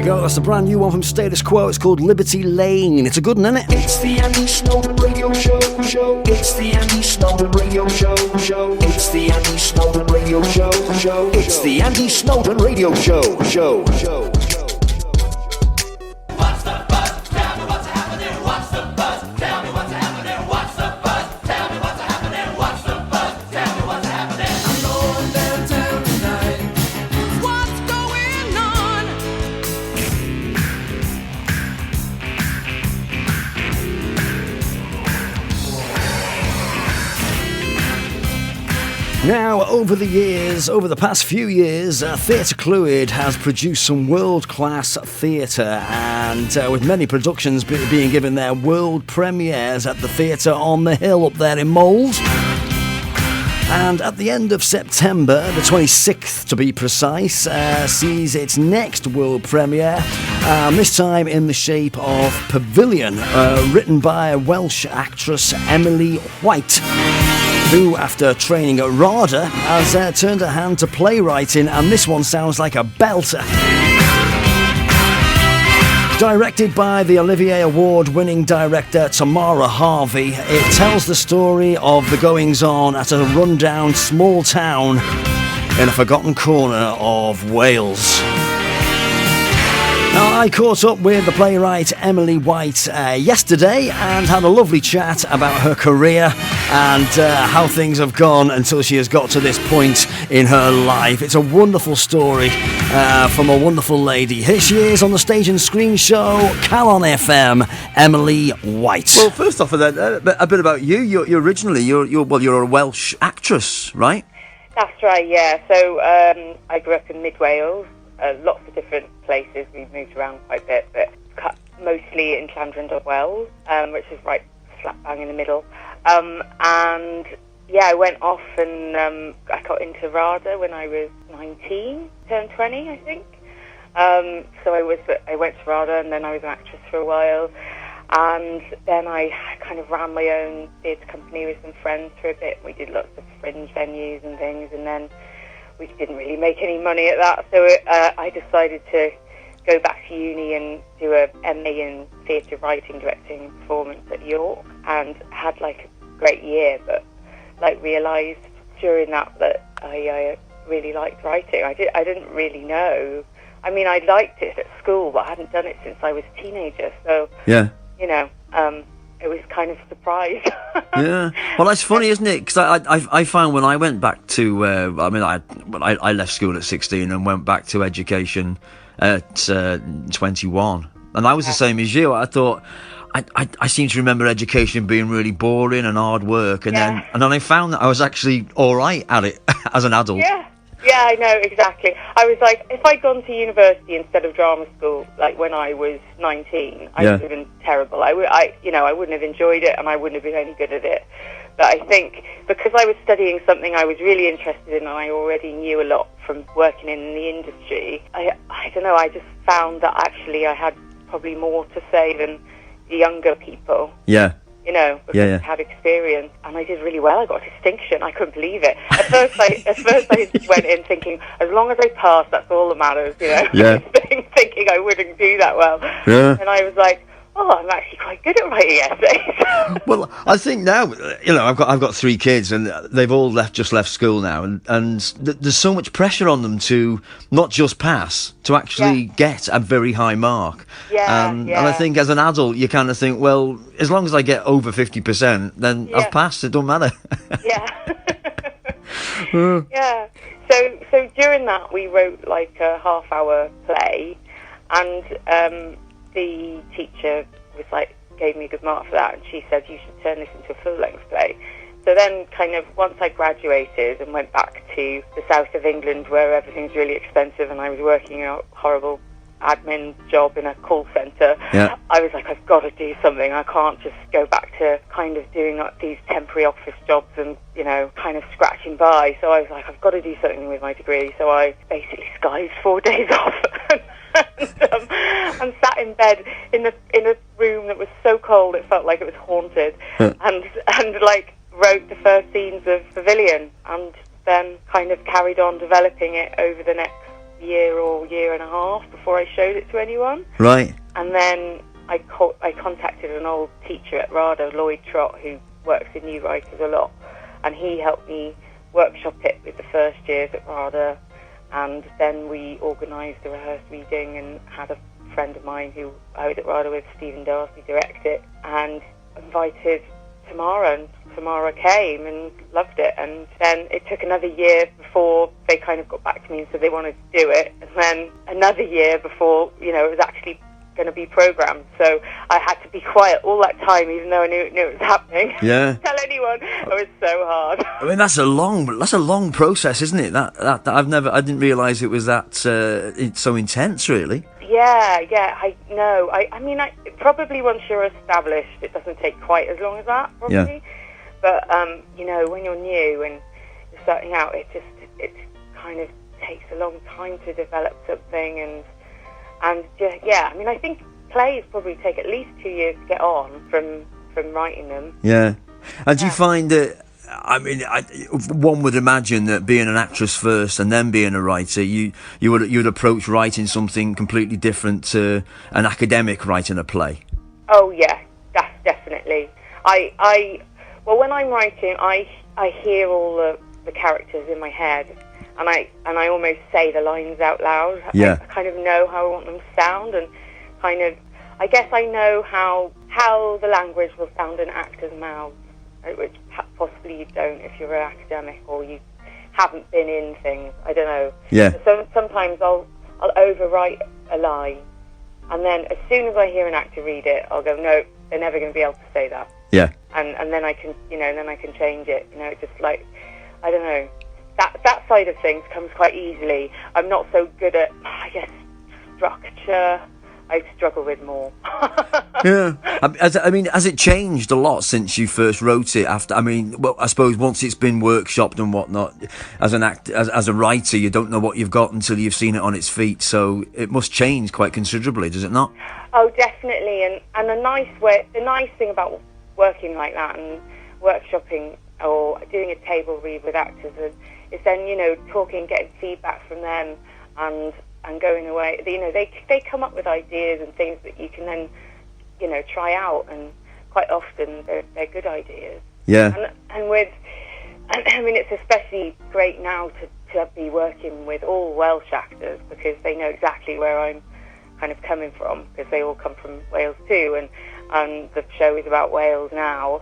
go, that's the brand new one from Status Quo. It's called Liberty Lane. It's a good one, isn't it? It's the Andy Snowden Radio Show. It's the Andy Snowden Radio Show. It's the Andy Snowden Radio Show. It's the Andy Snowden Radio Show. What's the buzz? Tell me what's happening. What's the buzz? Tell me what's happening. What's the buzz? Tell me what's happening. What's the buzz? Tell me what's happening. I'm going downtown tonight. What's going on? Now, over the past few years, Theatr Clwyd has produced some world-class theatre, and with many productions being given their world premieres at the Theatre on the Hill up there in Mold. And at the end of September, the 26th to be precise, sees its next world premiere, this time in the shape of Pavilion, written by Welsh actress Emily White, who, after training at RADA, has turned her hand to playwriting, and this one sounds like a belter. Directed by the Olivier award-winning director Tamara Harvey, it tells the story of the goings-on at a rundown small town in a forgotten corner of Wales. Now, I caught up with the playwright Emily White yesterday and had a lovely chat about her career and how things have gone until she has got to this point in her life. It's a wonderful story from a wonderful lady. Here she is on the stage and screen show, Calon FM, Emily White. Well, first off, a bit about you. You're originally you're a Welsh actress, right? That's right, yeah. So I grew up in Mid Wales. Lots of different places. We've moved around quite a bit, but mostly in Llandrindod, Welsh, which is right slap bang in the middle. And yeah, I went off and I got into RADA when I was 19, turned 20, I think. So I went to RADA, and then I was an actress for a while. And then I kind of ran my own theatre company with some friends for a bit. We did lots of fringe venues and things, and then we didn't really make any money at that, so I decided to go back to uni and do a MA in theatre writing, directing, and performance at York, and had like a great year, but like realised during that I really liked writing. I didn't really know. I mean, I liked it at school, but I hadn't done it since I was a teenager, so Yeah. you know, it was kind of a surprise. Yeah. Well, that's funny, isn't it? Because I found when I went back to, I left school at 16 and went back to education at 21, and I was the same as you. I thought I seem to remember education being really boring and hard work, and then I found that I was actually all right at it as an adult. Yeah, I know, exactly. I was like, if I'd gone to university instead of drama school, like when I was 19, I would have been terrible. I wouldn't have enjoyed it, and I wouldn't have been any good at it. But I think because I was studying something I was really interested in, and I already knew a lot from working in the industry, I don't know, I just found that actually I had probably more to say than the younger people. Yeah. You know, because I had experience, and I did really well. I got a distinction. I couldn't believe it. At first I went in thinking, as long as I pass, that's all that matters. You know, thinking I wouldn't do that well. Yeah. And I was like, oh, I'm actually quite good at writing essays. Well, I think now, you know, I've got 3 kids, and they've all just left school now, and there's so much pressure on them to not just pass, to actually get a very high mark. And I think as an adult, you kind of think, well, as long as I get over 50%, then I've passed. It don't matter. Yeah. So during that, we wrote like a half-hour play, and the teacher was like, gave me a good mark for that, and she said, you should turn this into a full-length play. So then kind of once I graduated and went back to the south of England where everything's really expensive and I was working a horrible admin job in a call centre, I was like, I've got to do something. I can't just go back to kind of doing like these temporary office jobs and, you know, kind of scratching by. So I was like, I've got to do something with my degree. So I basically skived 4 days off and sat in bed in a room that was so cold it felt like it was haunted, and like wrote the first scenes of Pavilion, and then kind of carried on developing it over the next year or year and a half before I showed it to anyone. Right. And then I contacted an old teacher at RADA, Lloyd Trott, who works with new writers a lot, and he helped me workshop it with the first years at RADA, and then we organised a rehearsed reading and had a friend of mine who I was at RADA with, Stephen Darcy, direct it, and invited Tamara, and Tamara came and loved it. And then it took another year before they kind of got back to me and said they wanted to do it, and then another year before, you know, it was actually going to be programmed. So I had to be quiet all that time, even though I knew it was happening. Yeah. Tell anyone. It was so hard. I mean, that's a long process, isn't it? That I didn't realise it was that it's so intense, really. Yeah, I know. I mean, probably once you're established, it doesn't take quite as long as that, probably. Yeah. But you know, when you're new and you're starting out, it kind of takes a long time to develop something, and just, yeah. I mean, I think plays probably take at least 2 years to get on from writing them. Yeah. And do you find that? I mean, one would imagine that being an actress first and then being a writer, you'd approach writing something completely different to an academic writing a play. Oh yeah, that's definitely. Well, when I'm writing, I hear all the characters in my head, and I almost say the lines out loud. Yeah. I kind of know how I want them to sound, and kind of, I guess I know how the language will sound in actors' mouths, which possibly you don't if you're an academic or you haven't been in things. I don't know. Yeah. So sometimes I'll overwrite a line, and then as soon as I hear an actor read it, I'll go, no, they're never going to be able to say that. Yeah. And then I can, you know, then I can change it. You know, it's just like, I don't know. That side of things comes quite easily. I'm not so good at, I guess, structure. I struggle with more. Yeah. I mean, has it changed a lot since you first wrote it? After, I mean, well, I suppose once it's been workshopped and whatnot, as a writer, you don't know what you've got until you've seen it on its feet. So it must change quite considerably, does it not? Oh, definitely. And the nice thing about working like that and workshopping or doing a table read with actors is then, you know, talking, getting feedback from them, and going away. You know, they come up with ideas and things that you can then, you know, try out, and quite often they're good ideas. Yeah. And I mean, it's especially great now to be working with all Welsh actors, because they know exactly where I'm kind of coming from, because they all come from Wales too, and the show is about Wales now,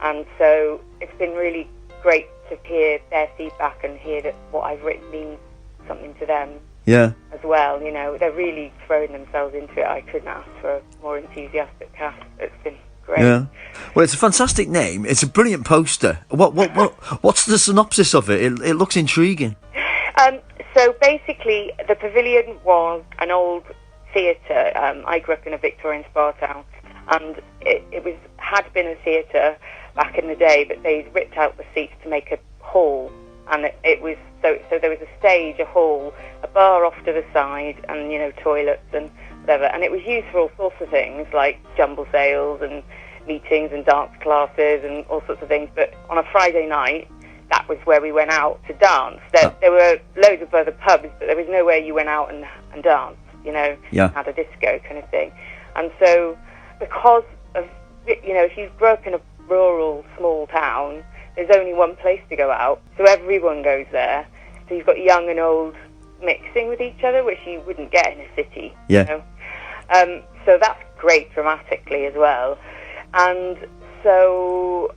and so it's been really great to hear their feedback and hear that what I've written means something to them. Yeah. As well, you know, they're really throwing themselves into it. I couldn't ask for a more enthusiastic cast. It's been great. Yeah. Well, it's a fantastic name. It's a brilliant poster. What's the synopsis of it? It looks intriguing. So basically, the Pavilion was an old theatre. I grew up in a Victorian spa town, and it had been a theatre back in the day, but they ripped out the seats to make a hall, and it was so there was a stage, a hall, a bar off to the side, and, you know, toilets and whatever, and it was used for all sorts of things like jumble sales and meetings and dance classes and all sorts of things. But on a Friday night, that was where we went out to dance. There were loads of other pubs, but there was nowhere you went out and danced, you know, had a disco kind of thing. And so, because of, you know, if you grew up in a rural small town, there's only one place to go out, so everyone goes there. So you've got young and old mixing with each other, which you wouldn't get in a city. Yeah. You know? So that's great dramatically as well. And so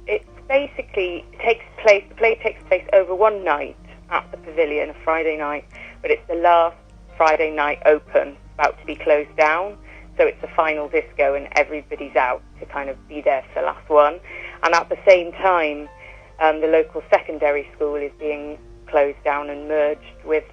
it basically the play takes place over one night at the Pavilion, a Friday night, but it's the last Friday night open, about to be closed down. So it's the final disco, and everybody's out to kind of be there for the last one. And at the same time, the local secondary school is being closed down and merged with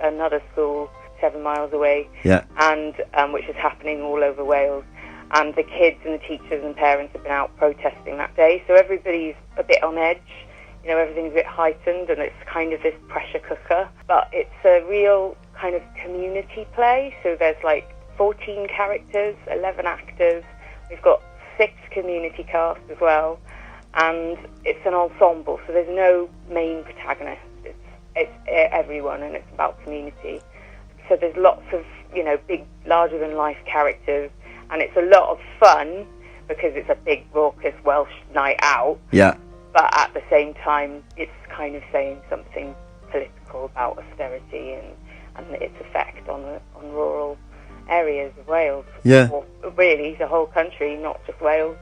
another school 7 miles away, and which is happening all over Wales. And the kids and the teachers and parents have been out protesting that day, so everybody's a bit on edge. You know, everything's a bit heightened, and it's kind of this pressure cooker. But it's a real kind of community play, so there's like 14 characters, 11 actors. We've got 6 community cast as well, and it's an ensemble, so there's no main protagonist. everyone, and it's about community. So there's lots of, big, larger-than-life characters, and it's a lot of fun because it's a big, raucous Welsh night out. Yeah. But at the same time, it's kind of saying something political about austerity and its effect on rural areas of Wales. Yeah. Or really, the whole country, not just Wales.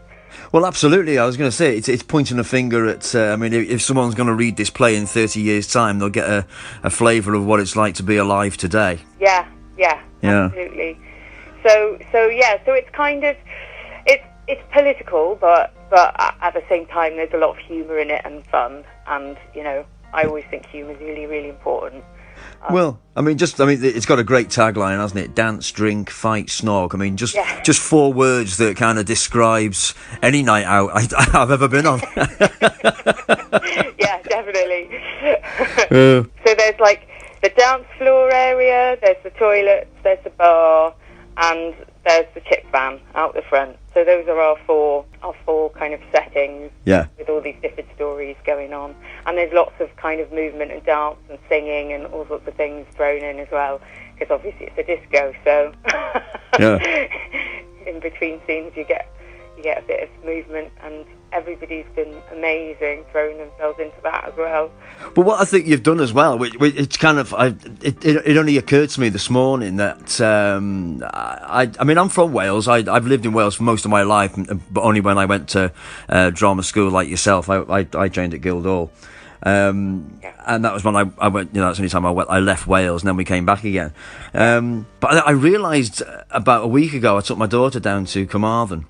Well, absolutely. I was going to say, it's pointing a finger at, if someone's going to read this play in 30 years' time, they'll get a flavour of what it's like to be alive today. Yeah, absolutely. So it's kind of, it's political, but at the same time, there's a lot of humour in it and fun, and, I always think humour is really, really important. It's got a great tagline, hasn't it? Dance, drink, fight, snog. Just 4 words that kind of describes any night out I've ever been on. Yeah, definitely. So there's like the dance floor area, there's the toilets, there's the bar, and there's the chip van out the front. So those are our four kind of settings, with all these different stories going on. And there's lots of kind of movement and dance and singing and all sorts of things thrown in as well, because obviously it's a disco, so in between scenes you get a bit of movement, and everybody's been amazing throwing themselves into that as well. But what I think you've done as well, it's kind of, it only occurred to me this morning that, I'm from Wales. I've lived in Wales for most of my life, but only when I went to drama school like yourself. I trained at Guildhall. And that was when I went, that's the only time I left Wales, and then we came back again. But I realised about a week ago, I took my daughter down to Carmarthen,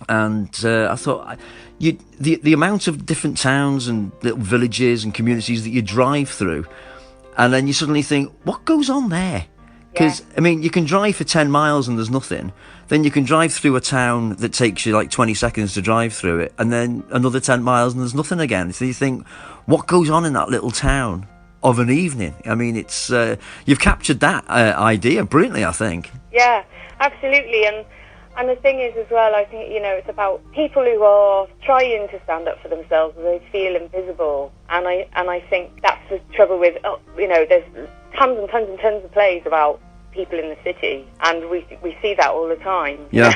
and I thought, the amount of different towns and little villages and communities that you drive through, and then you suddenly think, what goes on there? Because, you can drive for 10 miles and there's nothing. Then you can drive through a town that takes you like 20 seconds to drive through it, and then another 10 miles and there's nothing again. So you think, what goes on in that little town of an evening? It's you've captured that idea brilliantly, I think. Yeah, absolutely. And the thing is as well, I think, it's about people who are trying to stand up for themselves, and they feel invisible. And I think that's the trouble with, there's tons and tons and tons of plays about people in the city, and we see that all the time. Yeah.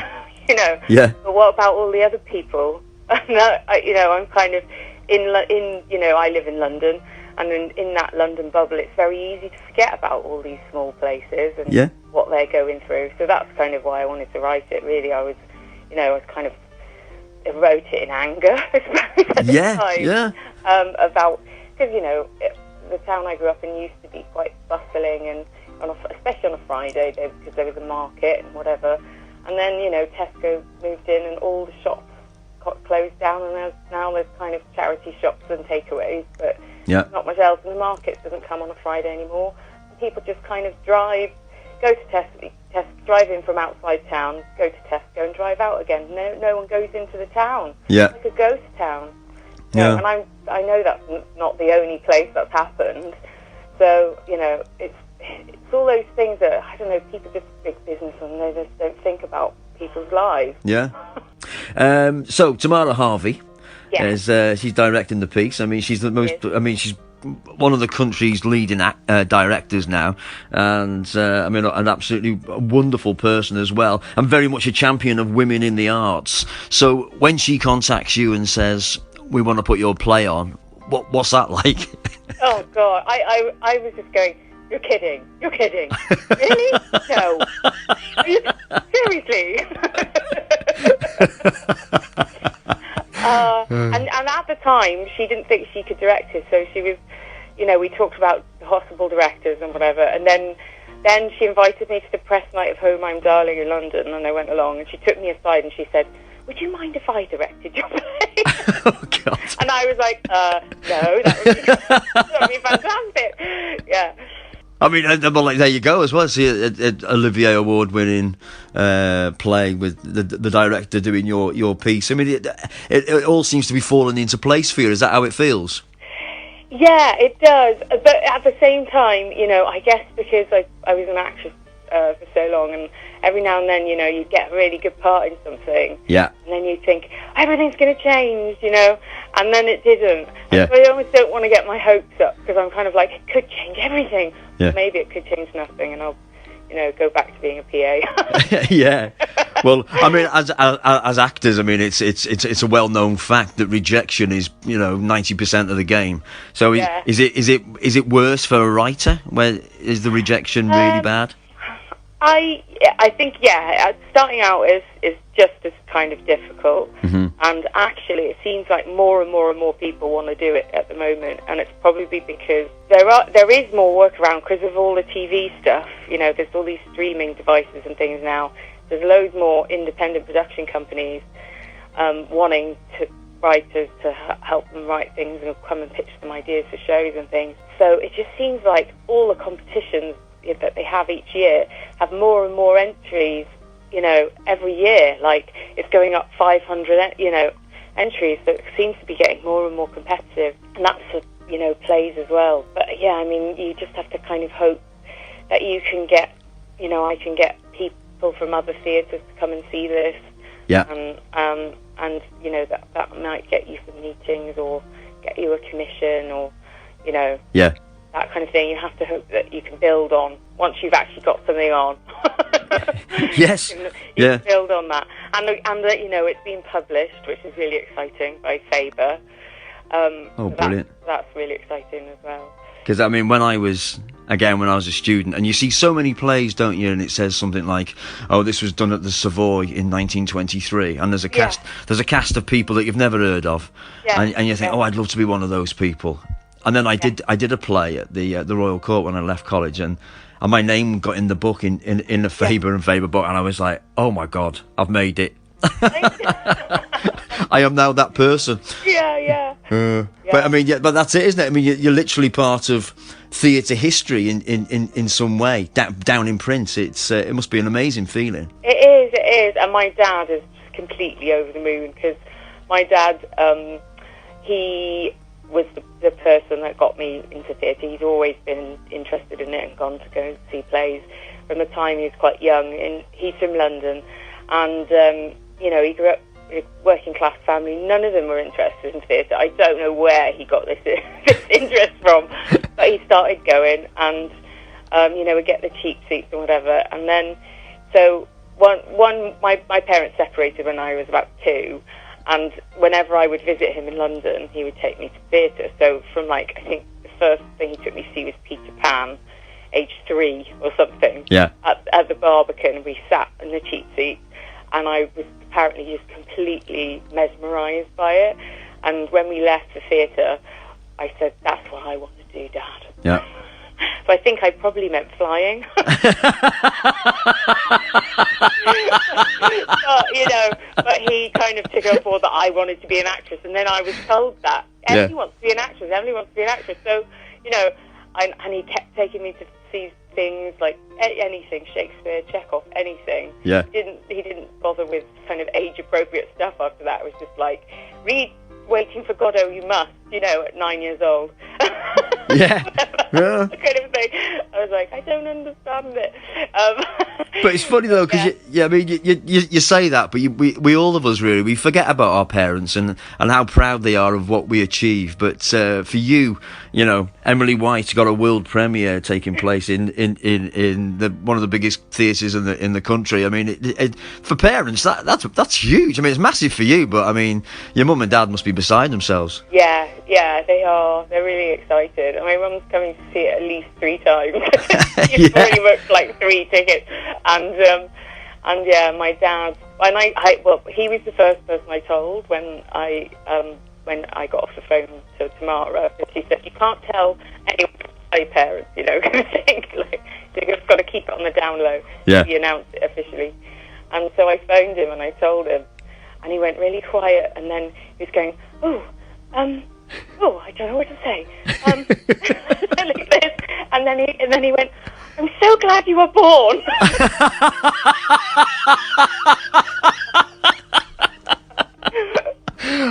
Yeah. But what about all the other people? And I'm kind of I live in London, and in that London bubble, it's very easy to forget about all these small places and what they're going through. So that's kind of why I wanted to write it. Really, I was kind of, I wrote it in anger, I suppose, at the time. About, because the town I grew up in used to be quite bustling, and especially on a Friday, because there was a market and whatever. And then Tesco moved in, and all the shops got closed down, and now there's kind of charity shops and takeaways, but not much else. And the market doesn't come on a Friday anymore. And people just kind of go to Tesco, drive in from outside town, go to Tesco and drive out again. No one goes into the town. Yeah. It's like a ghost town. Yeah. And I know that's not the only place that's happened. So, it's all those things that, I don't know, people just big business, and they just don't think about people's lives. Yeah. So Tamara Harvey, she's directing the piece. She's the most. She's one of the country's leading directors now, and an absolutely wonderful person as well, and very much a champion of women in the arts. So when she contacts you and says, "We want to put your play on," what's that like? Oh God, I was just going, You're kidding. Really? No. Seriously? And at the time, she didn't think she could direct it, so she was, we talked about possible directors and whatever, and then she invited me to the press night of Home I'm Darling in London, and I went along, and she took me aside and she said, would you mind if I directed your play? Oh, God. And I was like, no, that would be fantastic. Yeah. There you go as well. See, an Olivier award-winning play with the director doing your piece. It all seems to be falling into place for you. Is that how it feels? Yeah, it does. But at the same time, I guess because I was an actress for so long, and every now and then, you know, you get a really good part in something, Yeah. and then you think everything's going to change, you know, and then it didn't. Yeah. So I almost don't want to get my hopes up, because I'm kind of like, it could change everything. Yeah. Maybe it could change nothing, and I'll, you know, go back to being a PA. Yeah. Well, I mean, as actors, I mean, it's a well-known fact that rejection is, you know, 90% of the game. So Yeah. is it worse for a writer? Where is the rejection really bad? I think, yeah, starting out is just as kind of difficult, and actually it seems like more and more people want to do it at the moment, and it's probably because there is more work around because of all the TV stuff. You know, there's all these streaming devices and things now. There's loads more independent production companies wanting to writers to help them write things and come and pitch them ideas for shows and things. So it just seems like all the competitions that they have each year have more and more entries, you know, every year. Like, it's going up 500, you know, entries, so it seems to be getting more and more competitive, and that's for, you know, plays as well. But yeah, I mean, you just have to kind of hope that you can get, you know, I can get people from other theatres to come and see this. Yeah. And you know, that might get you some meetings or get you a commission, or, you know, Yeah. that kind of thing. You have to hope that you can build on once you've actually got something on. Yes. you Yeah. can build on that, and that, you know, it's been published, which is really exciting, by Faber. Oh, brilliant. That's really exciting as well. Because, I mean, when I was a student, and you see so many plays, don't you, and it says something like, oh, this was done at the Savoy in 1923, and there's a cast of people that you've never heard of, Yeah. and you think, oh, I'd love to be one of those people. And then I did a play at the Royal Court when I left college, and my name got in the book, in the Faber and Faber book, and I was like, oh my God, I've made it. I am now that person. Yeah. But I mean, yeah, but that's it, isn't it? I mean, you're literally part of theatre history in some way, down in print. It must be an amazing feeling. It is, and my dad is just completely over the moon, because my dad, he was the person that got me into theatre. He's always been interested in it and gone to go see plays from the time he was quite young. He's from London, and you know, he grew up in a working class family. None of them were interested in theatre. I don't know where he got this interest from, but he started going, and you know, we get the cheap seats and whatever. And then, so my parents separated when I was about 2. And whenever I would visit him in London, he would take me to theatre. So from, like, I think the first thing he took me to see was Peter Pan, age 3 or something. Yeah. At the Barbican, we sat in the cheap seat, and I was apparently just completely mesmerised by it. And when we left the theatre, I said, that's what I want to do, Dad. Yeah. So I think I probably meant flying. but he kind of took on board that I wanted to be an actress, and then I was told that Emily wants to be an actress. Emily wants to be an actress. So, you know, and he kept taking me to see things like anything, Shakespeare, Chekhov, anything. Yeah. He didn't bother with kind of age-appropriate stuff after that. It was just like, read Waiting for Godot You Must, you know, at 9 years old. Yeah. Yeah. Kind of thing. I was like, I don't understand it. But it's funny though, because I mean, you say that, but we all of us really, we forget about our parents and how proud they are of what we achieve. But for you, you know, Emily White got a world premiere taking place in one of the biggest theatres in the country. I mean, for parents, that's huge. I mean, it's massive for you, but I mean, your mum and dad must be beside themselves. Yeah, they are. They're really excited. My mum's coming to see it at least 3 times. She's already booked like 3 tickets, and yeah, my dad. And he was the first person I told when I got off the phone to Tamara. She said, you can't tell anyone but your parents, you know, kind of thing. Like, you've just got to keep it on the down low. Yeah. He announced it officially, and so I phoned him and I told him, and he went really quiet, and then he was going, I don't know what to say. Like this. And then he went, I'm so glad you were born.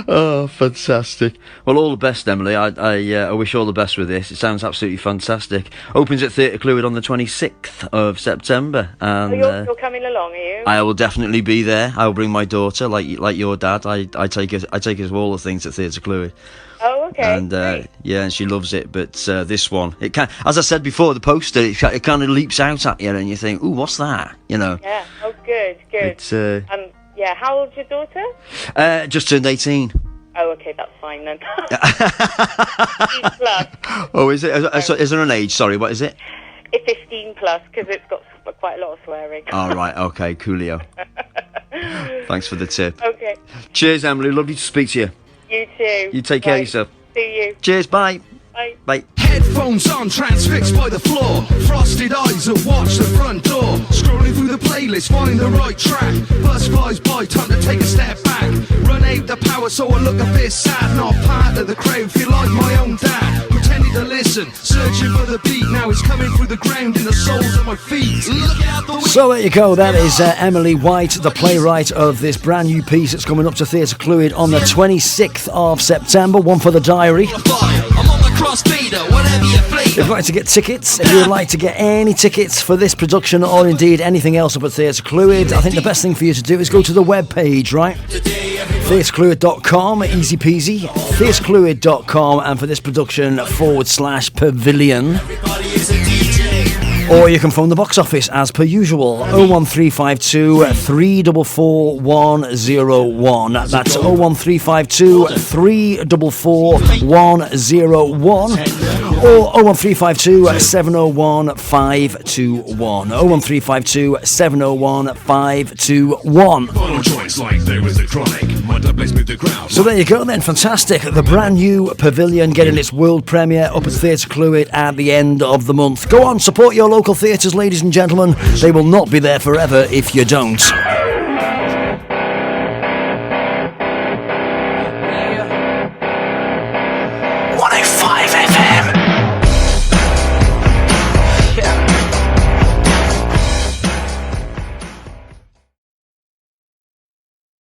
Oh, Fantastic. Well, all the best, Emily. I wish you all the best with this. It sounds absolutely fantastic. Opens at Theatr Clwyd on the 26th of September. And you're coming along, are you? I will definitely be there. I will bring my daughter, like your dad. I take her to all the things at Theatr Clwyd. Oh, okay. And yeah, and she loves it. But this one, it can, as I said before, the poster, it kind of leaps out at you, and you think, "Ooh, what's that?" You know. Yeah. Oh, good. Yeah. How old's your daughter? Just turned 18. Oh, okay, that's fine then. 15 plus. Oh, is it? Is there an age? Sorry, what is it? It's 15 plus because it's got quite a lot of swearing. All right. Okay. Coolio. Thanks for the tip. Okay. Cheers, Emily. Lovely to speak to you. You too. You take care of yourself. See you. Cheers. Bye. Bye. Bye. Headphones on, transfixed by the floor. Frosted eyes that watch the front door. Scrolling through the playlist, find the right track. Bus flies by, time to take a step back. Run out the power, so I look a bit sad. Not part of the crowd, feel like my own dad. Pretending to listen, searching for the beat. Now it's coming through the ground in the soles of my feet. Look out the window. So there you go, that is Emily White, the playwright of this brand new piece that's coming up to Theatr Clwyd on the 26th of September. One for the diary. I'm on the cross fader, whatever you play. If you'd like to get tickets, if you would like to get any tickets for this production or indeed anything else up at Theatr Clwyd, I think the best thing for you to do is go to the webpage, right? theatreclwyd.com, easy peasy. theatreclwyd.com, and for this production /Pavilion. Or you can phone the box office as per usual, 01352 344 101. That's 01352 344 101. Or 01352 701 521. 01352 701 521. So there you go then, fantastic. The brand new Pavilion getting its world premiere up at Theatr Clwyd at the end of the month. Go on, support your local theatres, ladies and gentlemen. They will not be there forever if you don't.